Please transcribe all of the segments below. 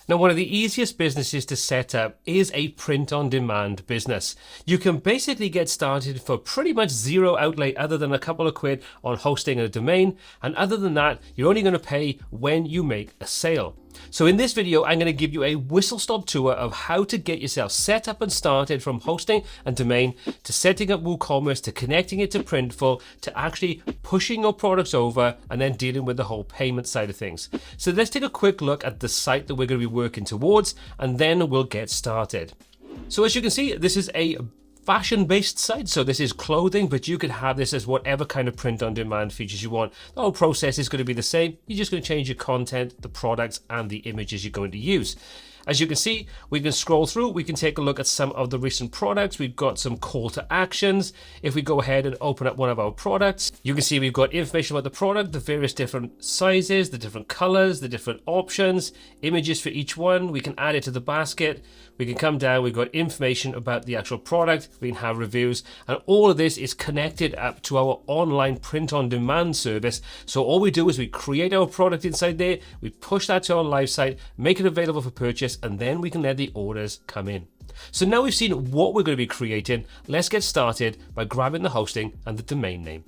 Now, one of the easiest businesses to set up is a print-on-demand business. You can basically get started for pretty much zero outlay other than a couple of quid on hosting a domain, and other than that, you're only going to pay when you make a sale. So in this video, I'm going to give you a whistle-stop tour of how to get yourself set up and started from hosting and domain to setting up WooCommerce to connecting it to Printful to actually pushing your products over and then dealing with the whole payment side of things. So let's take a quick look at the site that we're going to be working towards, and then we'll get started. So as you can see, this is a fashion-based site, so this is clothing, but you could have this as whatever kind of print-on-demand features you want. The whole process is going to be the same. You're just going to change your content, the products, and the images you're going to use. As you can see, we can scroll through, we can take a look at some of the recent products. We've got some call to actions. If we go ahead and open up one of our products, you can see we've got information about the product, the various different sizes, the different colors, the different options, images for each one. We can add it to the basket. We can come down, we've got information about the actual product, we can have reviews, and all of this is connected up to our online print-on-demand service. So all we do is we create our product inside there, we push that to our live site, make it available for purchase, and then we can let the orders come in. So now we've seen what we're going to be creating, let's get started by grabbing the hosting and the domain name.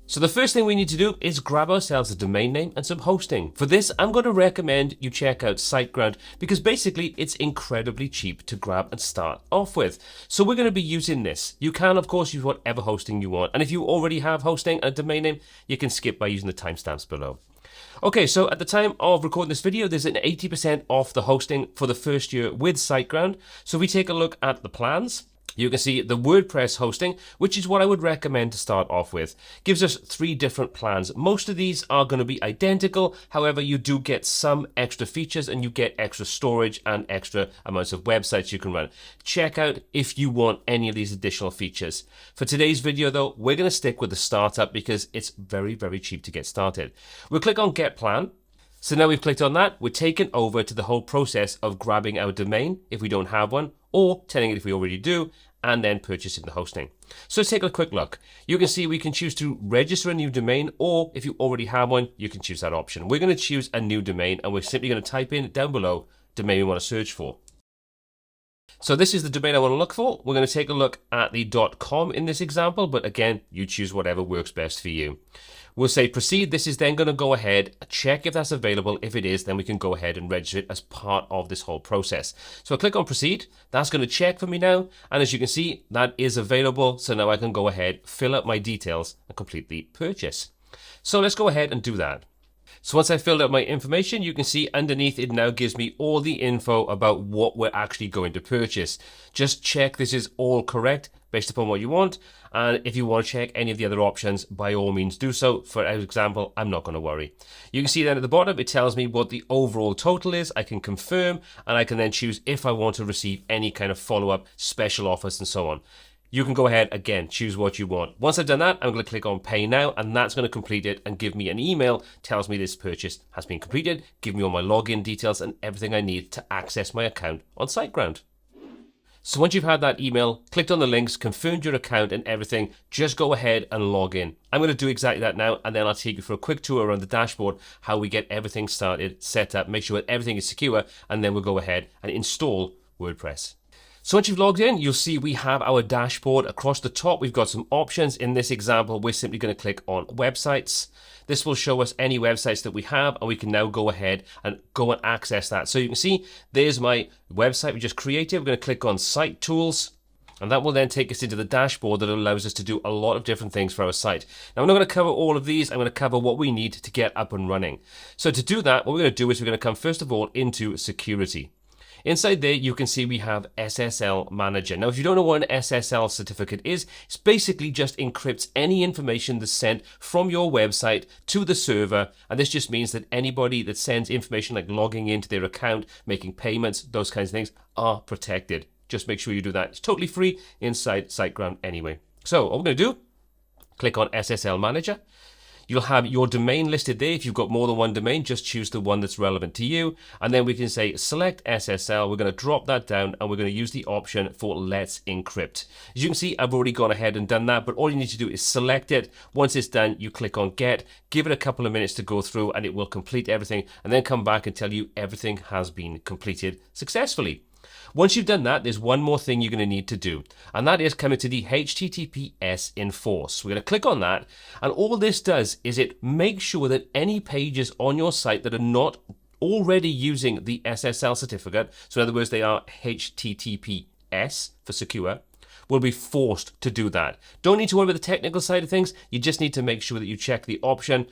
So the first thing we need to do is grab ourselves a domain name and some hosting. For this, I'm going to recommend you check out SiteGround because basically it's incredibly cheap to grab and start off with. So we're going to be using this. You can, of course, use whatever hosting you want. And if you already have hosting and a domain name, you can skip by using the timestamps below. Okay, so at the time of recording this video, there's an 80% off the hosting for the first year with SiteGround. So if we take a look at the plans, you can see the WordPress hosting, which is what I would recommend to start off with. Gives us 3 different plans. Most of these are going to be identical. However, you do get some extra features and you get extra storage and extra amounts of websites you can run. Check out if you want any of these additional features. For today's video though, we're going to stick with the startup because it's very, very cheap to get started. We'll click on Get Plan. So now we've clicked on that, we're taken over to the whole process of grabbing our domain if we don't have one, or telling it if we already do, and then purchasing the hosting. So let's take a quick look. You can see we can choose to register a new domain, or if you already have one, you can choose that option. We're going to choose a new domain, and we're simply going to type in down below domain we want to search for. So this is the domain I want to look for. We're going to take a look at the .com in this example, but again, you choose whatever works best for you. We'll say proceed. This is then going to go ahead, check if that's available. If it is, then we can go ahead and register it as part of this whole process. So I'll click on proceed. That's going to check for me now. And as you can see, that is available. So now I can go ahead, fill up my details and complete the purchase. So let's go ahead and do that. So once I filled out my information, you can see underneath it now gives me all the info about what we're actually going to purchase. Just check this is all correct based upon what you want. And if you want to check any of the other options, by all means do so. For example, I'm not going to worry. You can see then at the bottom, it tells me what the overall total is. I can confirm, and I can then choose if I want to receive any kind of follow-up, special offers, and so on. You can go ahead, again, choose what you want. Once I've done that, I'm going to click on Pay Now, and that's going to complete it and give me an email, tells me this purchase has been completed, give me all my login details and everything I need to access my account on SiteGround. So once you've had that email, clicked on the links, confirmed your account and everything, just go ahead and log in. I'm going to do exactly that now, and then I'll take you for a quick tour around the dashboard, how we get everything started, set up, make sure that everything is secure, and then we'll go ahead and install WordPress. So once you've logged in, you'll see we have our dashboard. Across the top, we've got some options. In this example, we're simply going to click on websites. This will show us any websites that we have, and we can now go ahead and access that. So you can see there's my website we just created. We're going to click on Site Tools, and that will then take us into the dashboard that allows us to do a lot of different things for our site. Now, I'm not going to cover all of these. I'm going to cover what we need to get up and running. So to do that, what we're going to do is we're going to come first of all into security. Inside there, you can see we have SSL Manager. Now, if you don't know what an SSL certificate is, it's basically just encrypts any information that's sent from your website to the server. And this just means that anybody that sends information like logging into their account, making payments, those kinds of things are protected. Just make sure you do that. It's totally free inside SiteGround anyway. So what we're going to do, click on SSL Manager. You'll have your domain listed there. If you've got more than one domain, just choose the one that's relevant to you. And then we can say select SSL. We're going to drop that down and we're going to use the option for Let's Encrypt. As you can see, I've already gone ahead and done that, but all you need to do is select it. Once it's done, you click on Get, give it a couple of minutes to go through and it will complete everything and then come back and tell you everything has been completed successfully. Once you've done that, there's one more thing you're going to need to do, and that is coming to the HTTPS enforce. We're going to click on that, and all this does is it makes sure that any pages on your site that are not already using the SSL certificate, so in other words, they are HTTPS for secure, will be forced to do that. Don't need to worry about the technical side of things. You just need to make sure that you check the option.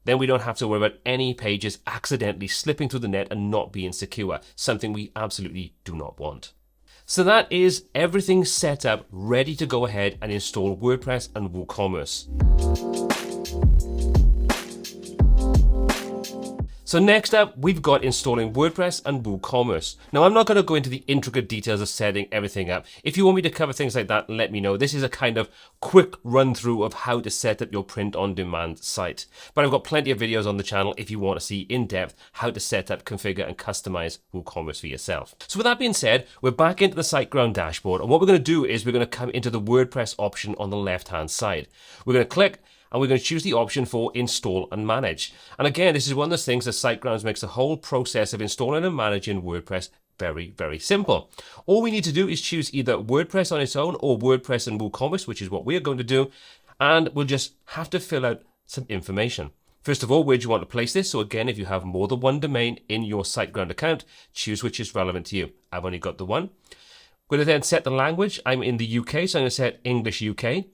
Then we don't have to worry about any pages accidentally slipping through the net and not being secure, something we absolutely do not want. So that is everything set up, ready to go ahead and install WordPress and WooCommerce. So next up, we've got installing WordPress and WooCommerce. Now, I'm not going to go into the intricate details of setting everything up. If you want me to cover things like that, let me know. This is a kind of quick run through of how to set up your print-on-demand site. But I've got plenty of videos on the channel if you want to see in depth how to set up, configure, and customize WooCommerce for yourself. So with that being said, we're back into the SiteGround dashboard. And what we're going to do is we're going to come into the WordPress option on the left-hand side. We're going to click and we're going to choose the option for install and manage. And again, this is one of those things that SiteGrounds makes the whole process of installing and managing WordPress very, very simple. All we need to do is choose either WordPress on its own or WordPress and WooCommerce, which is what we're going to do. And we'll just have to fill out some information. First of all, where do you want to place this? So again, if you have more than one domain in your SiteGround account, choose which is relevant to you. I've only got the one. We're going to then set the language. I'm in the UK, so I'm going to set English UK.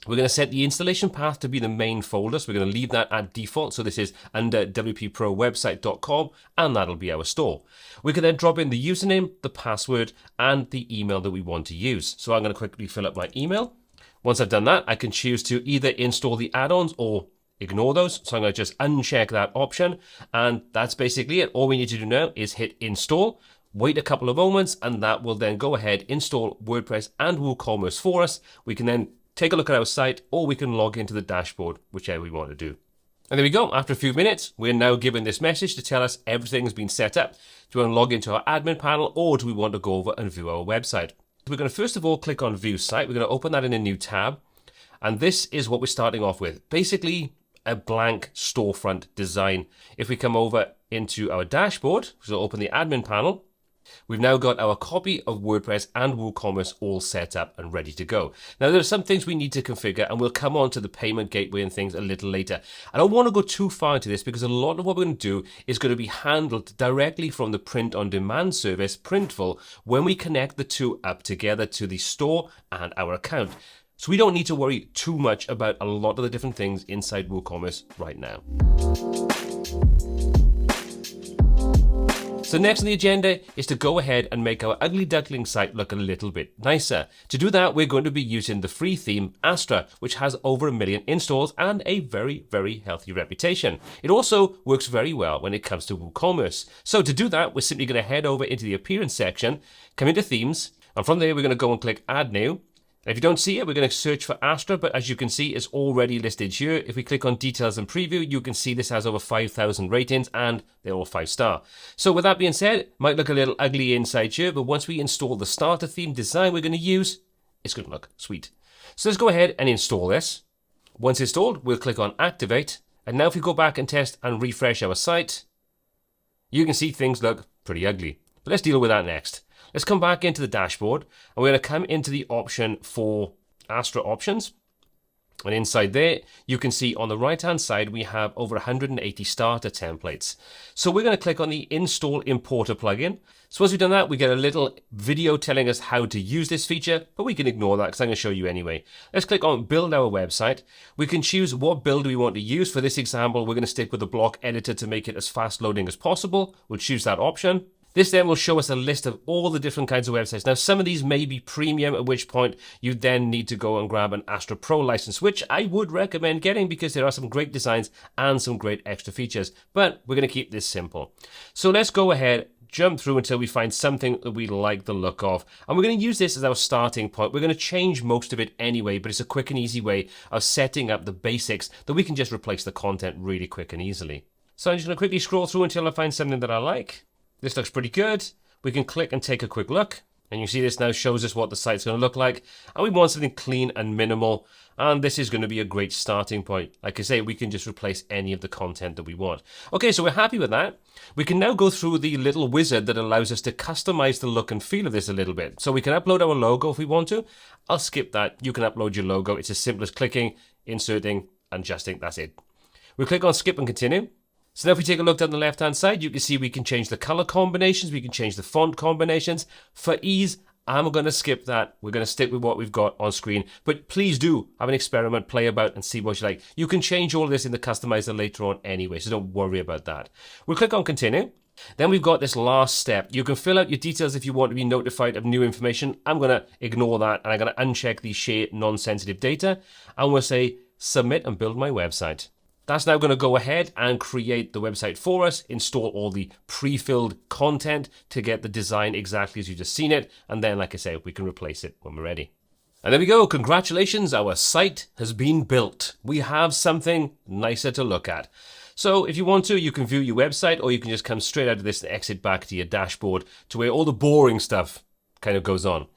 We're going to set the installation path to be the main folder, so we're going to leave that at default. So this is under wpprowebsite.com, and that'll be our store. We can then drop in the username, the password, and the email that we want to use. So I'm going to quickly fill up my email. Once I've done that, I can choose to either install the add-ons or ignore those. So I'm going to just uncheck that option, and that's basically it. All we need to do now is hit install. Wait a couple of moments, and that will then go ahead, install WordPress and WooCommerce for us. We can then take a look at our site, or we can log into the dashboard, whichever we want to do. And there we go. After a few minutes, we're now given this message to tell us everything has been set up. Do we want to log into our admin panel, or do we want to go over and view our website? We're going to first of all click on View Site. We're going to open that in a new tab. And this is what we're starting off with. Basically, a blank storefront design. If we come over into our dashboard, so open the admin panel, we've now got our copy of WordPress and WooCommerce all set up and ready to go. Now, there are some things we need to configure, and we'll come on to the payment gateway and things a little later. I don't want to go too far into this because a lot of what we're going to do is going to be handled directly from the print-on-demand service, Printful, when we connect the two up together to the store and our account. So we don't need to worry too much about a lot of the different things inside WooCommerce right now. So next on the agenda is to go ahead and make our ugly duckling site look a little bit nicer. To do that, we're going to be using the free theme Astra, which has over 1 million installs and a very, very healthy reputation. It also works very well when it comes to WooCommerce. So to do that, we're simply going to head over into the appearance section, come into themes, and from there we're going to go and click add new. If you don't see it, we're going to search for Astra, but as you can see, it's already listed here. If we click on details and preview, you can see this has over 5,000 ratings and they're all 5-star. So with that being said, might look a little ugly inside here, but once we install the starter theme design we're going to use, it's going to look sweet. So let's go ahead and install this. Once installed, we'll click on activate. And now if we go back and test and refresh our site, you can see things look pretty ugly. But let's deal with that next. Let's come back into the dashboard and we're going to come into the option for Astra options. And inside there, you can see on the right-hand side, we have over 180 starter templates. So we're going to click on the Install Importer plugin. So once we've done that, we get a little video telling us how to use this feature, but we can ignore that because I'm going to show you anyway. Let's click on Build Our Website. We can choose what build we want to use. For this example, we're going to stick with the block editor to make it as fast loading as possible. We'll choose that option. This then will show us a list of all the different kinds of websites. Now, some of these may be premium, at which point you then need to go and grab an Astra Pro license, which I would recommend getting because there are some great designs and some great extra features. But we're going to keep this simple. So let's go ahead, jump through until we find something that we like the look of. And we're going to use this as our starting point. We're going to change most of it anyway, but it's a quick and easy way of setting up the basics that we can just replace the content really quick and easily. So I'm just going to quickly scroll through until I find something that I like. This looks pretty good. We can click and take a quick look. And you see this now shows us what the site's going to look like. And we want something clean and minimal. And this is going to be a great starting point. Like I say, we can just replace any of the content that we want. Okay, so we're happy with that. We can now go through the little wizard that allows us to customize the look and feel of this a little bit. So we can upload our logo if we want to. I'll skip that. You can upload your logo. It's as simple as clicking, inserting, adjusting. That's it. We click on skip and continue. So now if we take a look down the left-hand side, you can see we can change the color combinations, we can change the font combinations. For ease, I'm going to skip that. We're going to stick with what we've got on screen. But please do have an experiment, play about and see what you like. You can change all of this in the customizer later on anyway, so don't worry about that. We'll click on continue. Then we've got this last step. You can fill out your details if you want to be notified of new information. I'm going to ignore that and I'm going to uncheck the share non-sensitive data. And we'll say submit and build my website. That's now going to go ahead and create the website for us, install all the pre-filled content to get the design exactly as you've just seen it. And then, like I say, we can replace it when we're ready. And there we go. Congratulations. Our site has been built. We have something nicer to look at. So if you want to, you can view your website or you can just come straight out of this and exit back to your dashboard to where all the boring stuff kind of goes on.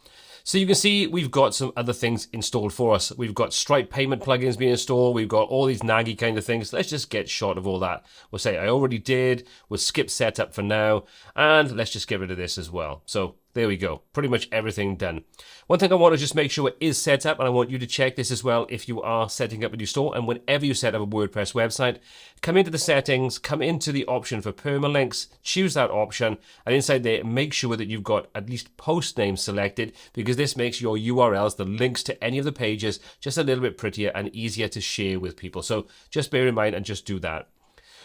So you can see we've got some other things installed for us. We've got Stripe payment plugins being installed. We've got all these naggy kind of things. Let's just get shot of all that. We'll say I already did. We'll skip setup for now. And let's just get rid of this as well. So there we go. Pretty much everything done. One thing I want to just make sure it is set up, and I want you to check this as well if you are setting up a new store. And whenever you set up a WordPress website, come into the settings, come into the option for permalinks, choose that option, and inside there, make sure that you've got at least post name selected, because this makes your URLs, the links to any of the pages, just a little bit prettier and easier to share with people. So just bear in mind and just do that.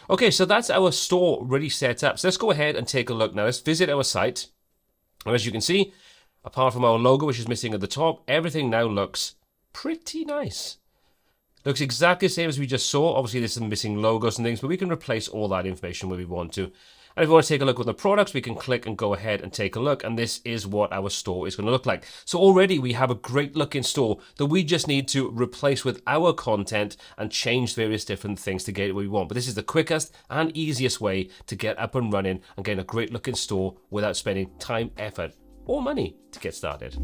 Okay, so that's our store really set up. So let's go ahead and take a look now. Let's visit our site. And as you can see, apart from our logo, which is missing at the top, everything now looks pretty nice. Looks exactly the same as we just saw. Obviously, there's some missing logos and things, but we can replace all that information where we want to. And if we want to take a look at the products, we can click and go ahead and take a look. And this is what our store is going to look like. So already we have a great looking store that we just need to replace with our content and change various different things to get it where we want. But this is the quickest and easiest way to get up and running and get a great looking store without spending time, effort, or money to get started.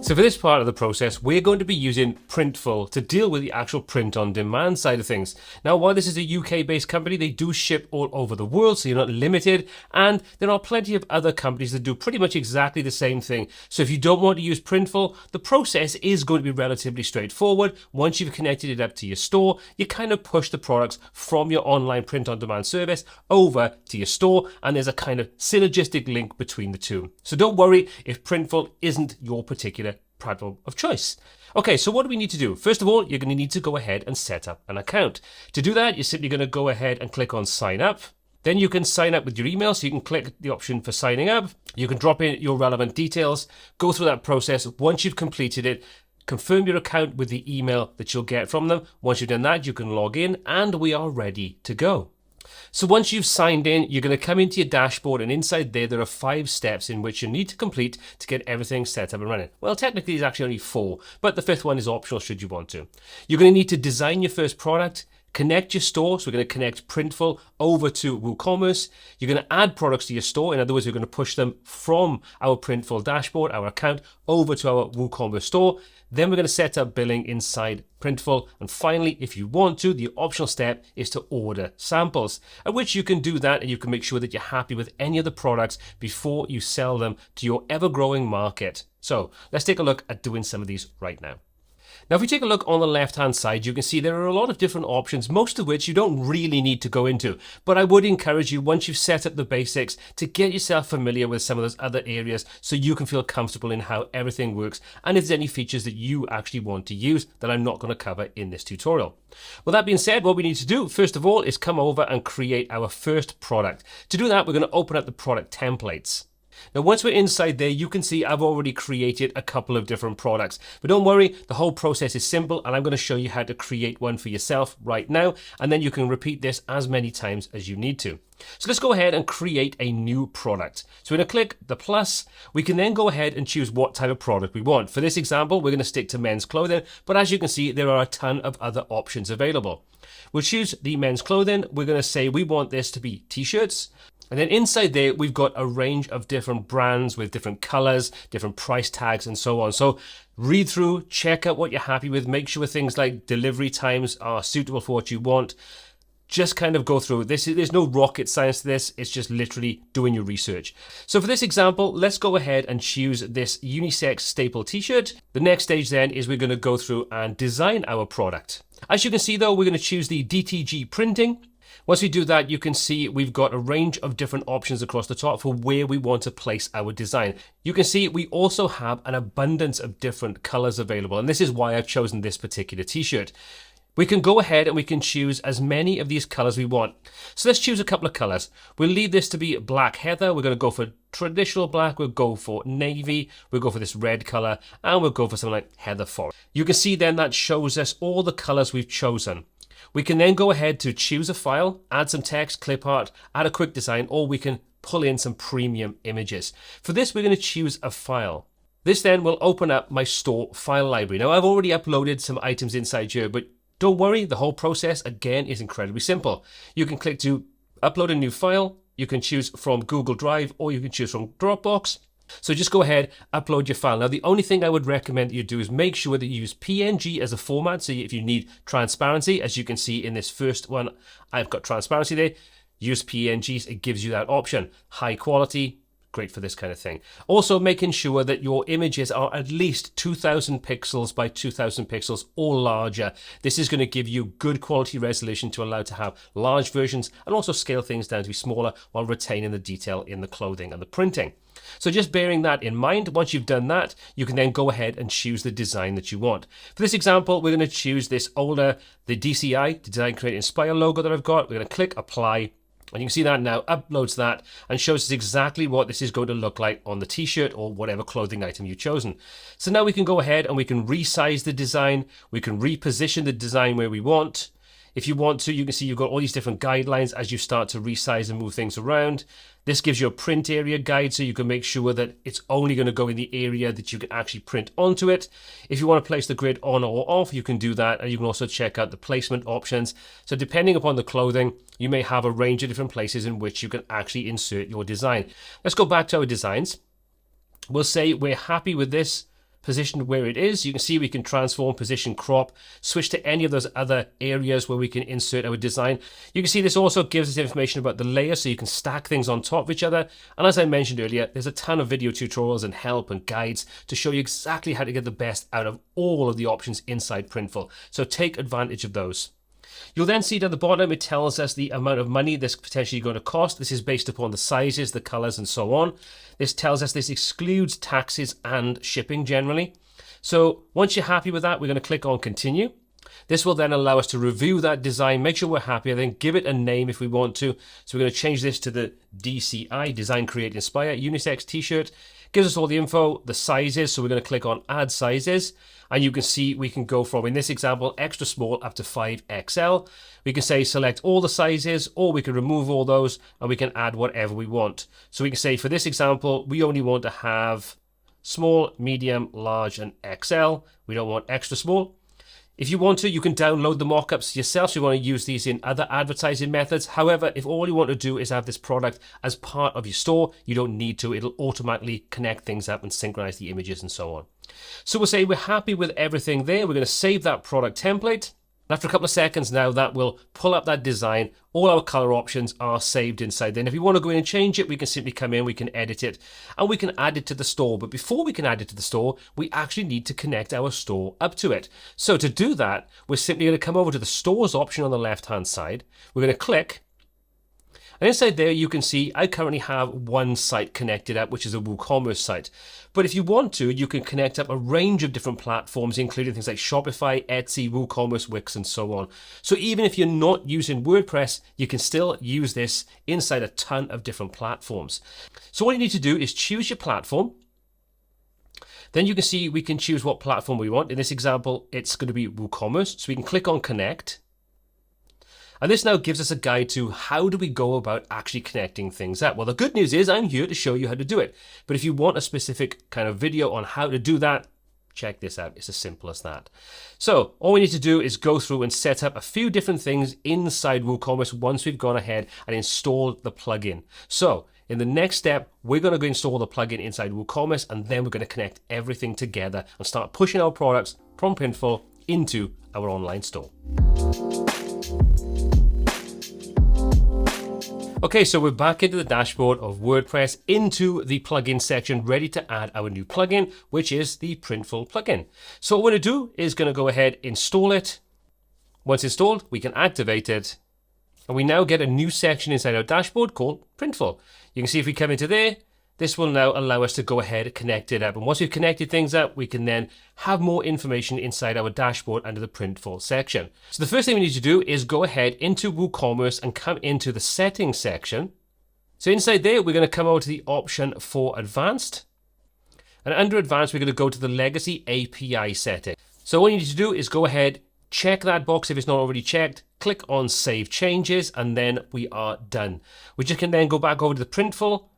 So for this part of the process, we're going to be using Printful to deal with the actual print-on-demand side of things. Now, while this is a UK-based company, they do ship all over the world, so you're not limited, and there are plenty of other companies that do pretty much exactly the same thing. So if you don't want to use Printful, the process is going to be relatively straightforward. Once you've connected it up to your store, you kind of push the products from your online print-on-demand service over to your store, and there's a kind of synergistic link between the two. So don't worry if Printful isn't your particular platform of choice. Okay, so what do we need to do? First of all, you're going to need to go ahead and set up an account. To do that, you're simply going to go ahead and click on sign up. Then you can sign up with your email, so you can click the option for signing up. You can drop in your relevant details, go through that process. Once you've completed it, confirm your account with the email that you'll get from them. Once you've done that, you can log in and we are ready to go. So once you've signed in, you're going to come into your dashboard, and inside there are 5 steps in which you need to complete to get everything set up and running. Well, technically there's actually only 4, but the 5th one is optional should you want to. You're going to need to design your first product, connect your store. So we're going to connect Printful over to WooCommerce. You're going to add products to your store. In other words, we're going to push them from our Printful dashboard, our account, over to our WooCommerce store. Then we're going to set up billing inside Printful. And finally, if you want to, the optional step is to order samples, at which you can do that and you can make sure that you're happy with any of the products before you sell them to your ever-growing market. So let's take a look at doing some of these right now. Now, if we take a look on the left-hand side, you can see there are a lot of different options, most of which you don't really need to go into. But I would encourage you, once you've set up the basics, to get yourself familiar with some of those other areas so you can feel comfortable in how everything works and if there's any features that you actually want to use that I'm not going to cover in this tutorial. Well, that being said, what we need to do, first of all, is come over and create our first product. To do that, we're going to open up the product templates. Now, once we're inside there, you can see I've already created a couple of different products. But don't worry, the whole process is simple, and I'm going to show you how to create one for yourself right now, and then you can repeat this as many times as you need to. So let's go ahead and create a new product. So we're going to click the plus. We can then go ahead and choose what type of product we want. For this example, we're going to stick to men's clothing, but as you can see, there are a ton of other options available. We'll choose the men's clothing. We're going to say we want this to be t-shirts. And then inside there, we've got a range of different brands with different colors, different price tags, and so on. So read through, check out what you're happy with, make sure things like delivery times are suitable for what you want. Just kind of go through this. There's no rocket science to this. It's just literally doing your research. So for this example, let's go ahead and choose this unisex staple t-shirt. The next stage then is we're going to go through and design our product. As you can see though, we're going to choose the DTG printing. Once we do that, you can see we've got a range of different options across the top for where we want to place our design. You can see we also have an abundance of different colors available, and this is why I've chosen this particular t-shirt. We can go ahead and we can choose as many of these colors we want. So let's choose a couple of colors. We'll leave this to be black heather. We're going to go for traditional black. We'll go for navy. We'll go for this red color, and we'll go for something like heather forest. You can see then that shows us all the colors we've chosen. We can then go ahead to choose a file, add some text, clip art, add a quick design, or we can pull in some premium images. For this, we're going to choose a file. This then will open up my store file library. Now, I've already uploaded some items inside here, but don't worry, the whole process, again, is incredibly simple. You can click to upload a new file. You can choose from Google Drive, or you can choose from Dropbox. So just go ahead, upload your file. Now, the only thing I would recommend that you do is make sure that you use PNG as a format. So if you need transparency, as you can see in this first one, I've got transparency there. Use PNGs, it gives you that option. High quality, great for this kind of thing. Also making sure that your images are at least 2000 pixels by 2000 pixels or larger. This is going to give you good quality resolution to allow to have large versions and also scale things down to be smaller while retaining the detail in the clothing and the printing. So just bearing that in mind, once you've done that, you can then go ahead and choose the design that you want. For this example, we're going to choose this older, the DCI, Design, Create, Inspire logo that I've got. We're going to click Apply. And you can see that now uploads that and shows us exactly what this is going to look like on the t-shirt or whatever clothing item you've chosen. So now we can go ahead and we can resize the design. We can reposition the design where we want. If you want to, you can see you've got all these different guidelines as you start to resize and move things around. This gives you a print area guide, so you can make sure that it's only going to go in the area that you can actually print onto it. If you want to place the grid on or off, you can do that, and you can also check out the placement options. So depending upon the clothing, you may have a range of different places in which you can actually insert your design. Let's go back to our designs. We'll say we're happy with this positioned where it is. You can see we can transform, position, crop, switch to any of those other areas where we can insert our design. You can see this also gives us information about the layer, so you can stack things on top of each other. And as I mentioned earlier, there's a ton of video tutorials and help and guides to show you exactly how to get the best out of all of the options inside Printful. So take advantage of those. You'll then see down the bottom, it tells us the amount of money this potentially going to cost. This is based upon the sizes, the colors, and so on. This tells us this excludes taxes and shipping generally. So once you're happy with that, we're going to click on continue. This will then allow us to review that design, make sure we're happy, and then give it a name if we want to. So we're going to change this to the DCI, Design, Create, Inspire, Unisex T-shirt. Gives us all the info, the sizes, so we're going to click on Add Sizes. And you can see we can go from, in this example, extra small up to 5XL. We can say select all the sizes, or we can remove all those, and we can add whatever we want. So we can say for this example, we only want to have small, medium, large, and XL. We don't want extra small. If you want to, you can download the mockups yourself, so you want to use these in other advertising methods. However, if all you want to do is have this product as part of your store, you don't need to. It'll automatically connect things up and synchronize the images and so on. So we'll say we're happy with everything there. We're going to save that product template. After a couple of seconds now, that will pull up that design. All our color options are saved inside. Then if you want to go in and change it, we can simply come in, we can edit it, and we can add it to the store. But before we can add it to the store, we actually need to connect our store up to it. So to do that, we're simply going to come over to the stores option on the left-hand side. We're going to click, And inside there, you can see I currently have one site connected up, which is a WooCommerce site. But if you want to, you can connect up a range of different platforms, including things like Shopify, Etsy, WooCommerce, Wix, and so on. So even if you're not using WordPress, you can still use this inside a ton of different platforms. So all you need to do is choose your platform. Then you can see we can choose what platform we want. In this example, it's going to be WooCommerce. So we can click on Connect. And this now gives us a guide to how do we go about actually connecting things up. Well, the good news is I'm here to show you how to do it. But if you want a specific kind of video on how to do that, check this out. It's as simple as that. So all we need to do is go through and set up a few different things inside WooCommerce once we've gone ahead and installed the plugin. So in the next step, we're going to go install the plugin inside WooCommerce, and then we're going to connect everything together and start pushing our products from Printful into our online store. Okay, so we're back into the dashboard of WordPress, into the plugin section, ready to add our new plugin, which is the Printful plugin. So what we're going to do is going to go ahead, install it. Once installed, we can activate it. And we now get a new section inside our dashboard called Printful. You can see if we come into there, this will now allow us to go ahead and connect it up. And once we've connected things up, we can then have more information inside our dashboard under the Printful section. So the first thing we need to do is go ahead into WooCommerce and come into the settings section. So inside there, we're going to come over to the option for advanced. And under advanced, we're going to go to the legacy API setting. So all you need to do is go ahead, check that box if it's not already checked, click on Save Changes, and then we are done. We just can then go back over to the Printful.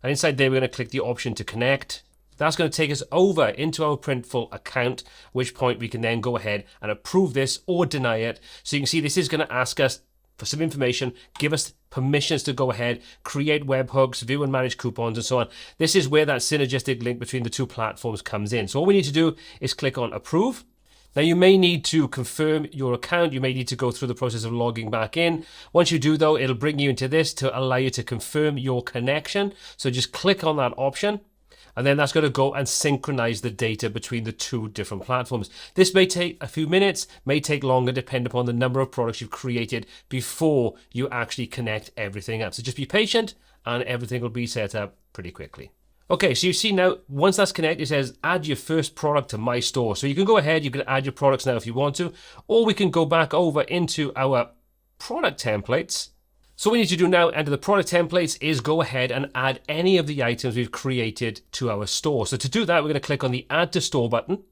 And inside there, we're going to click the option to connect. That's going to take us over into our Printful account, at which point we can then go ahead and approve this or deny it. So you can see this is going to ask us for some information, give us permissions to go ahead, create webhooks, view and manage coupons, and so on. This is where that synergistic link between the two platforms comes in. So all we need to do is click on approve. Now you may need to confirm your account. You may need to go through the process of logging back in. Once you do though, it'll bring you into this to allow you to confirm your connection. So just click on that option, and then that's going to go and synchronize the data between the two different platforms. This may take a few minutes, may take longer, depending upon the number of products you've created before you actually connect everything up. So just be patient and everything will be set up pretty quickly. Okay, so you see now, once that's connected, it says add your first product to my store. So you can go ahead, you can add your products now if you want to, or we can go back over into our product templates. So what we need to do now under the product templates is go ahead and add any of the items we've created to our store. So to do that, we're going to click on the Add to Store button.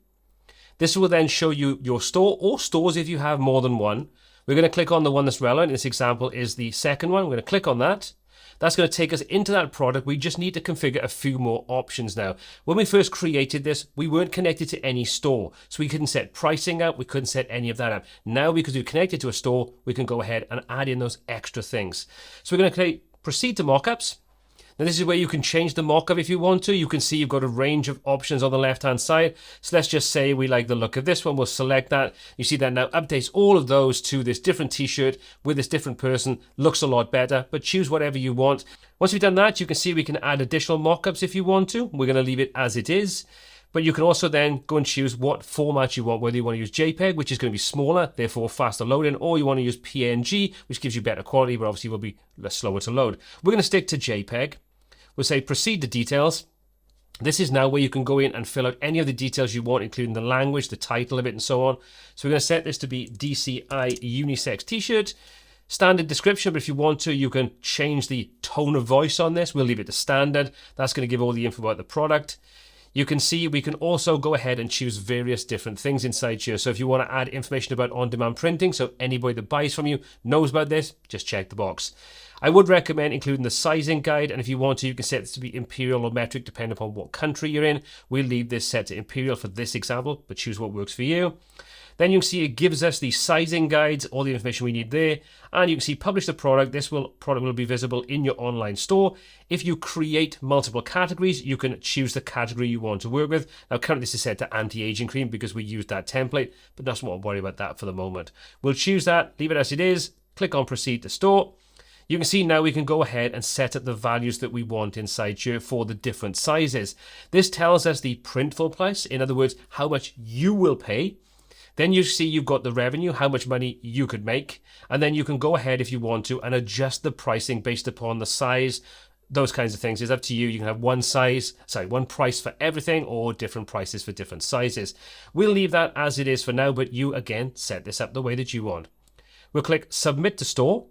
This will then show you your store or stores if you have more than one. We're going to click on the one that's relevant. This example is the second one. We're going to click on that. That's going to take us into that product. We just need to configure a few more options now. When we first created this, we weren't connected to any store. So we couldn't set pricing up. We couldn't set any of that up. Now, because we're connected to a store, we can go ahead and add in those extra things. So we're going to proceed to mockups. Now this is where you can change the mockup if you want to. You can see you've got a range of options on the left-hand side. So let's just say we like the look of this one. We'll select that. You see that now updates all of those to this different t-shirt with this different person. Looks a lot better, but choose whatever you want. Once we've done that, you can see we can add additional mockups if you want to. We're going to leave it as it is. But you can also then go and choose what format you want, whether you want to use JPEG, which is going to be smaller, therefore faster loading, or you want to use PNG, which gives you better quality, but obviously will be less slower to load. We're going to stick to JPEG. We'll say proceed to details. This is now where you can go in and fill out any of the details you want, including the language, the title of it, and so on. So we're going to set this to be DCI unisex t-shirt. Standard description, but if you want to, you can change the tone of voice on this. We'll leave it to standard. That's going to give all the info about the product. You can see we can also go ahead and choose various different things inside here. So if you want to add information about on-demand printing, so anybody that buys from you knows about this, just check the box. I would recommend including the sizing guide, and if you want to, you can set this to be imperial or metric depending upon what country you're in. We'll leave this set to imperial for this example, but choose what works for you. Then you can see it gives us the sizing guides, all the information we need there. And you can see publish the product. This product will be visible in your online store. If you create multiple categories, you can choose the category you want to work with. Now currently this is set to anti-aging cream because we used that template, but don't want to worry about that for the moment. We'll choose that, leave it as it is, click on proceed to store. You can see now we can go ahead and set up the values that we want inside here for the different sizes. This tells us the Printful price, in other words, how much you will pay. Then you see you've got the revenue, how much money you could make, and then you can go ahead if you want to and adjust the pricing based upon the size, those kinds of things. It's up to you. You can have one price for everything or different prices for different sizes. We'll leave that as it is for now, but you again set this up the way that you want. We'll click Submit to Store.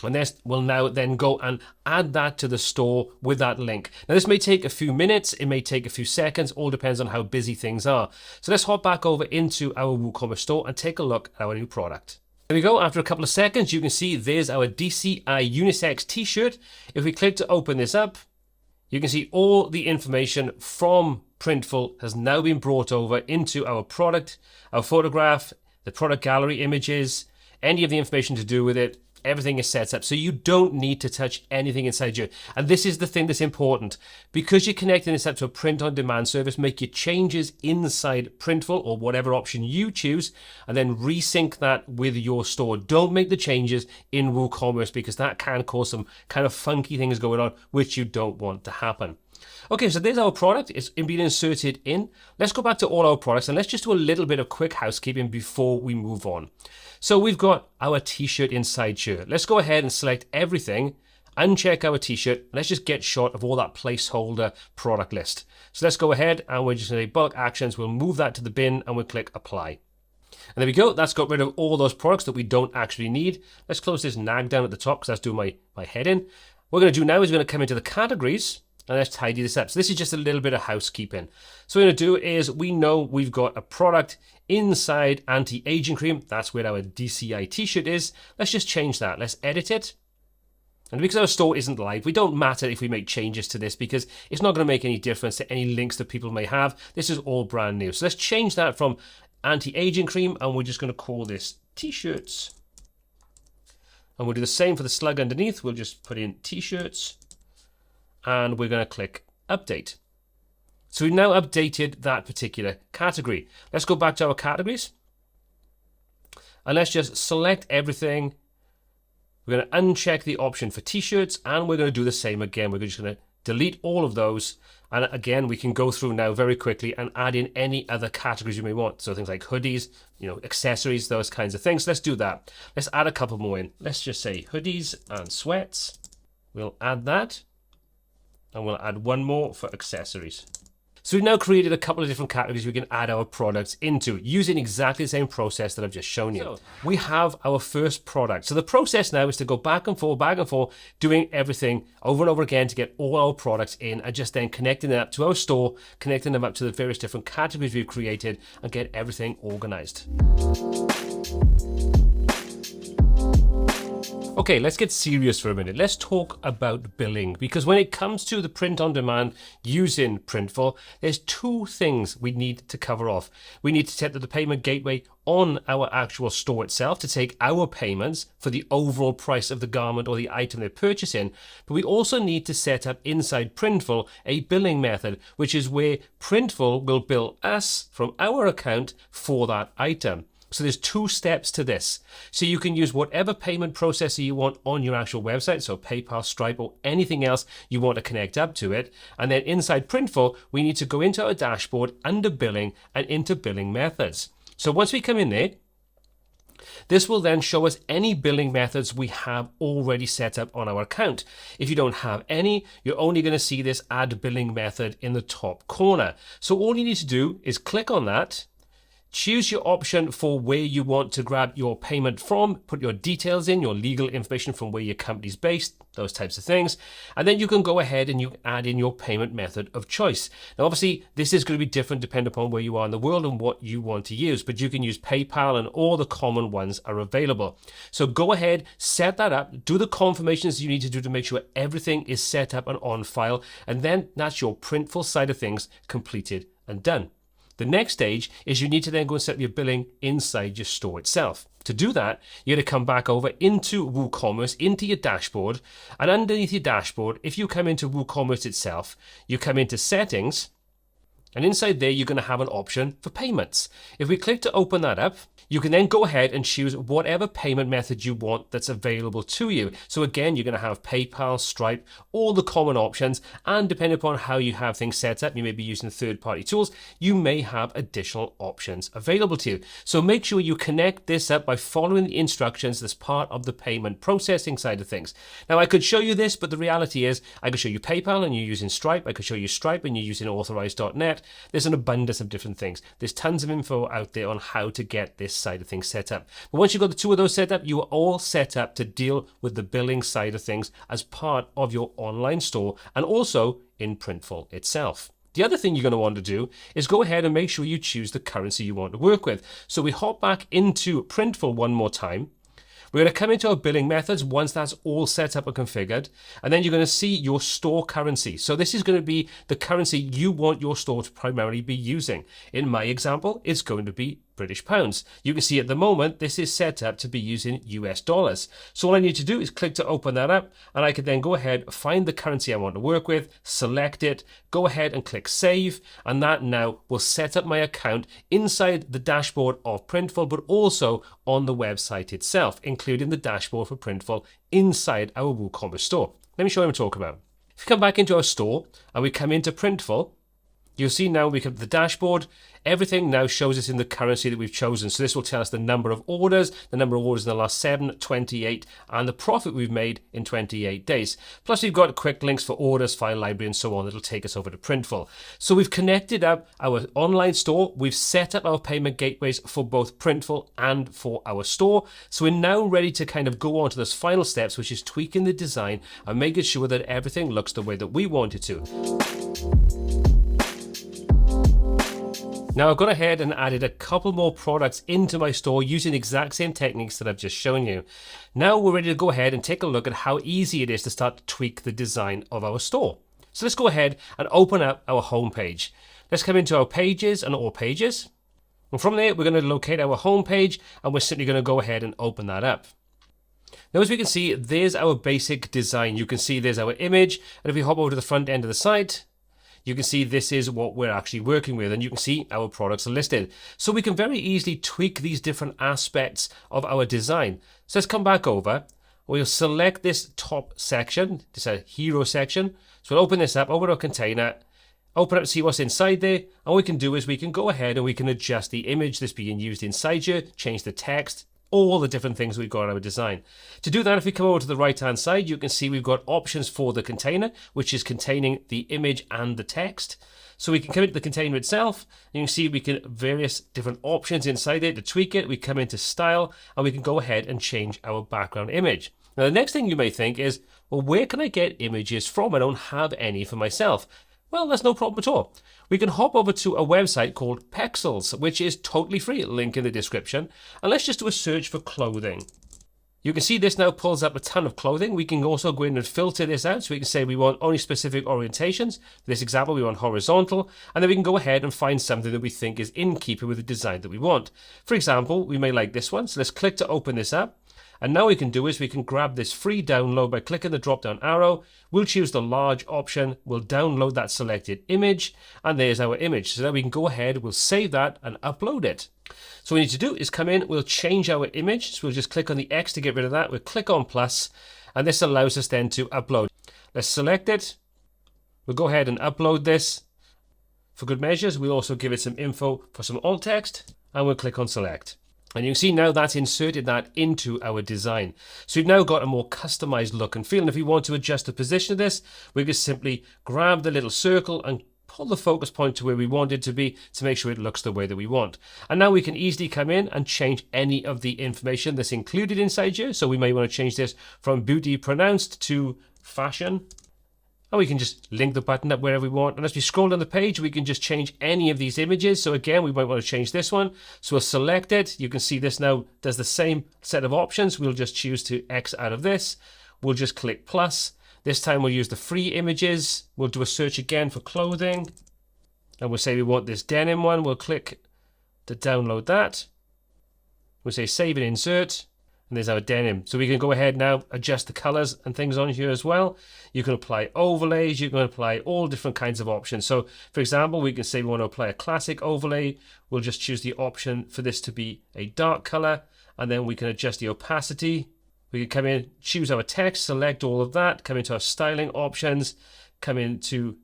And this will now then go and add that to the store with that link. Now this may take a few minutes, it may take a few seconds, all depends on how busy things are. So let's hop back over into our WooCommerce store and take a look at our new product. There we go. After a couple of seconds, you can see there's our DCI unisex t-shirt. If we click to open this up, you can see all the information from Printful has now been brought over into our product, our photograph, the product gallery images, any of the information to do with it. Everything is set up, so you don't need to touch anything inside here. And this is the thing that's important. Because you're connecting this up to a print-on-demand service, make your changes inside Printful or whatever option you choose, and then resync that with your store. Don't make the changes in WooCommerce because that can cause some kind of funky things going on, which you don't want to happen. Okay, so there's our product. It's been inserted in. Let's go back to all our products and let's just do a little bit of quick housekeeping before we move on. So we've got our t-shirt inside here. Let's go ahead and select everything, uncheck our t-shirt. Let's just get shot of all that placeholder product list. So let's go ahead and we're just going to bulk actions. We'll move that to the bin and we'll click apply. And there we go. That's got rid of all those products that we don't actually need. Let's close this nag down at the top because that's doing my heading. What we're going to do now is we're going to come into the categories. And let's tidy this up. So this is just a little bit of housekeeping. So what we're going to do is we know we've got a product inside anti-aging cream. That's where our DCI t-shirt is. Let's just change that. Let's edit it. And because our store isn't live, we don't matter if we make changes to this because it's not going to make any difference to any links that people may have. This is all brand new. So let's change that from anti-aging cream and we're just going to call this t-shirts. And we'll do the same for the slug underneath. We'll just put in t-shirts. And we're going to click update. So we've now updated that particular category. Let's go back to our categories. And let's just select everything. We're going to uncheck the option for t-shirts and we're going to do the same again. We're just going to delete all of those. And again, we can go through now very quickly and add in any other categories you may want. So things like hoodies, accessories, those kinds of things. Let's do that. Let's add a couple more in. Let's just say hoodies and sweats. We'll add that. And we'll add one more for accessories. So we've now created a couple of different categories we can add our products into using exactly the same process that I've just shown you. So we have our first product. So the process now is to go back and forth, doing everything over and over again to get all our products in and just then connecting them up to our store, connecting them up to the various different categories we've created and get everything organized. Okay, let's get serious for a minute. Let's talk about billing because when it comes to the print on demand using Printful, there's two things we need to cover off. We need to set up the payment gateway on our actual store itself to take our payments for the overall price of the garment or the item they're purchasing. But we also need to set up inside Printful a billing method, which is where Printful will bill us from our account for that item. So there's two steps to this. So you can use whatever payment processor you want on your actual website, so PayPal, Stripe, or anything else you want to connect up to it. And then inside Printful, we need to go into our dashboard under billing and into billing methods. So once we come in there, this will then show us any billing methods we have already set up on our account. If you don't have any, you're only going to see this add billing method in the top corner. So all you need to do is click on that. Choose your option for where you want to grab your payment from, put your details in, your legal information from where your company's based, those types of things. And then you can go ahead and you add in your payment method of choice. Now, obviously, this is going to be different depending upon where you are in the world and what you want to use, but you can use PayPal and all the common ones are available. So go ahead, set that up, do the confirmations you need to do to make sure everything is set up and on file. And then that's your Printful side of things completed and done. The next stage is you need to then go and set up your billing inside your store itself. To do that, you're going to come back over into WooCommerce, into your dashboard, and underneath your dashboard, if you come into WooCommerce itself, you come into settings, And inside there, you're going to have an option for payments. If we click to open that up, you can then go ahead and choose whatever payment method you want that's available to you. So again, you're going to have PayPal, Stripe, all the common options. And depending upon how you have things set up, you may be using third-party tools, you may have additional options available to you. So make sure you connect this up by following the instructions that's part of the payment processing side of things. Now, I could show you this, but the reality is I could show you PayPal and you're using Stripe. I could show you Stripe and you're using authorized.net. There's an abundance of different things. There's tons of info out there on how to get this side of things set up. But once you've got the two of those set up, you are all set up to deal with the billing side of things as part of your online store and also in Printful itself. The other thing you're going to want to do is go ahead and make sure you choose the currency you want to work with. So we hop back into Printful one more time. We're going to come into our billing methods once that's all set up and configured, and then you're going to see your store currency. So this is going to be the currency you want your store to primarily be using. In my example, it's going to be British pounds. You can see at the moment this is set up to be using US dollars. So all I need to do is click to open that up, and I can then go ahead, find the currency I want to work with, select it, go ahead and click save, and that now will set up my account inside the dashboard of Printful, but also on the website itself, including the dashboard for Printful inside our WooCommerce store. Let me show you what I'm talking about. If we come back into our store and we come into Printful, you'll see now we come to the dashboard. Everything now shows us in the currency that we've chosen. So this will tell us the number of orders in the last 7, 28, and the profit we've made in 28 days. Plus we've got quick links for orders, file library, and so on. That'll take us over to Printful. So we've connected up our online store. We've set up our payment gateways for both Printful and for our store. So we're now ready to kind of go on to those final steps, which is tweaking the design and making sure that everything looks the way that we want it to. Now I've gone ahead and added a couple more products into my store using the exact same techniques that I've just shown you. Now we're ready to go ahead and take a look at how easy it is to start to tweak the design of our store. So let's go ahead and open up our home page. Let's come into our pages and all pages. And from there, we're going to locate our home page, and we're simply going to go ahead and open that up. Now, as we can see, there's our basic design. You can see there's our image. And if we hop over to the front end of the site, you can see this is what we're actually working with, and you can see our products are listed. So we can very easily tweak these different aspects of our design. So let's come back over. We'll select this top section, this is a hero section. So we'll open this up, open our container, open up to see what's inside there. And what we can do is we can go ahead and we can adjust the image that's being used inside here, change the text, all the different things we've got in our design. To do that, if we come over to the right hand side, you can see we've got options for the container, which is containing the image and the text. So we can come into the container itself, and you can see we can various different options inside it to tweak it. We come into style, and we can go ahead and change our background image. Now the next thing you may think is, well, where can I get images from? I don't have any for myself. Well, that's no problem at all. We can hop over to a website called Pexels, which is totally free, link in the description. And let's just do a search for clothing. You can see this now pulls up a ton of clothing. We can also go in and filter this out. So we can say we want only specific orientations. For this example, we want horizontal. And then we can go ahead and find something that we think is in keeping with the design that we want. For example, we may like this one. So let's click to open this up. And now what we can do is we can grab this free download by clicking the drop down arrow. We'll choose the large option. We'll download that selected image. And there's our image. So now we can go ahead, we'll save that and upload it. So what we need to do is come in, we'll change our image. So we'll just click on the X to get rid of that. We'll click on plus, and this allows us then to upload. Let's select it. We'll go ahead and upload this. For good measures, we'll also give it some info for some alt text, and we'll click on select. And you can see now that's inserted that into our design. So we've now got a more customized look and feel. And if we want to adjust the position of this, we can simply grab the little circle and pull the focus point to where we want it to be to make sure it looks the way that we want. And now we can easily come in and change any of the information that's included inside here. So we may want to change this from beauty pronounced to fashion. And we can just link the button up wherever we want. And as we scroll down the page, we can just change any of these images. So again, we might want to change this one. So we'll select it. You can see this now does the same set of options. We'll just choose to X out of this. We'll just click plus. This time we'll use the free images. We'll do a search again for clothing. And we'll say we want this denim one. We'll click to download that. We'll say save and insert. And there's our denim. So we can go ahead now, adjust the colors and things on here as well. You can apply overlays. You can apply all different kinds of options. So for example, we can say we want to apply a classic overlay. We'll just choose the option for this to be a dark color. And then we can adjust the opacity. We can come in, choose our text, select all of that, come into our styling options, come into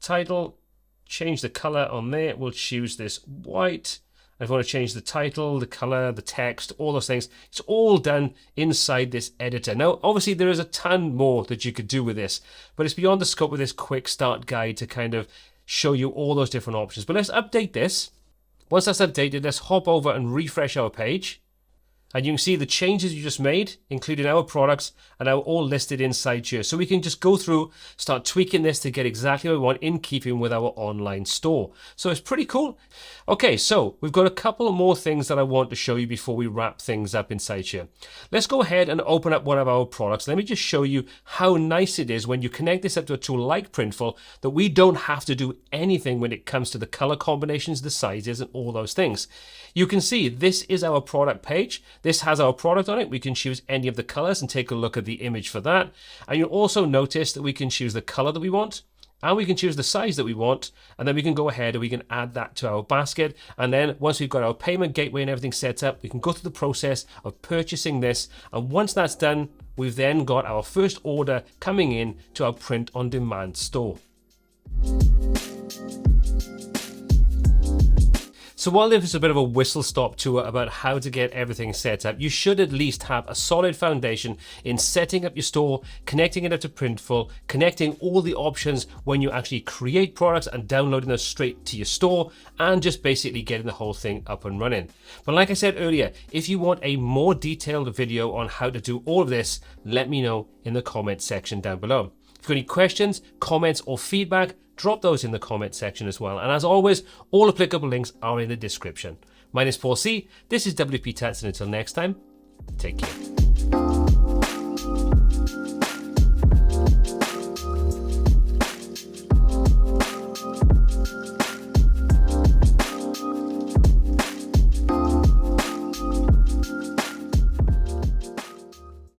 title, change the color on there. We'll choose this white. If I want to change the title, the color, the text, all those things, it's all done inside this editor. Now, obviously, there is a ton more that you could do with this, but it's beyond the scope of this quick start guide to kind of show you all those different options. But let's update this. Once that's updated, let's hop over and refresh our page. And you can see the changes you just made, including our products, are now all listed inside here. So we can just go through, start tweaking this to get exactly what we want in keeping with our online store. So it's pretty cool. Okay, so we've got a couple more things that I want to show you before we wrap things up inside here. Let's go ahead and open up one of our products. Let me just show you how nice it is when you connect this up to a tool like Printful that we don't have to do anything when it comes to the color combinations, the sizes, and all those things. You can see this is our product page. This has our product on it. We can choose any of the colors and take a look at the image for that. And you'll also notice that we can choose the color that we want, and we can choose the size that we want, and then we can go ahead and we can add that to our basket. And then once we've got our payment gateway and everything set up, we can go through the process of purchasing this. And once that's done, we've then got our first order coming in to our print on demand store. So while this is a bit of a whistle-stop tour about how to get everything set up, you should at least have a solid foundation in setting up your store, connecting it up to Printful, connecting all the options when you actually create products and downloading those straight to your store, and just basically getting the whole thing up and running. But like I said earlier, if you want a more detailed video on how to do all of this, let me know in the comment section down below. If you've got any questions, comments, or feedback, drop those in the comment section as well. And as always, all applicable links are in the description. My name is Paul C. This is WPTuts, and until next time, take care.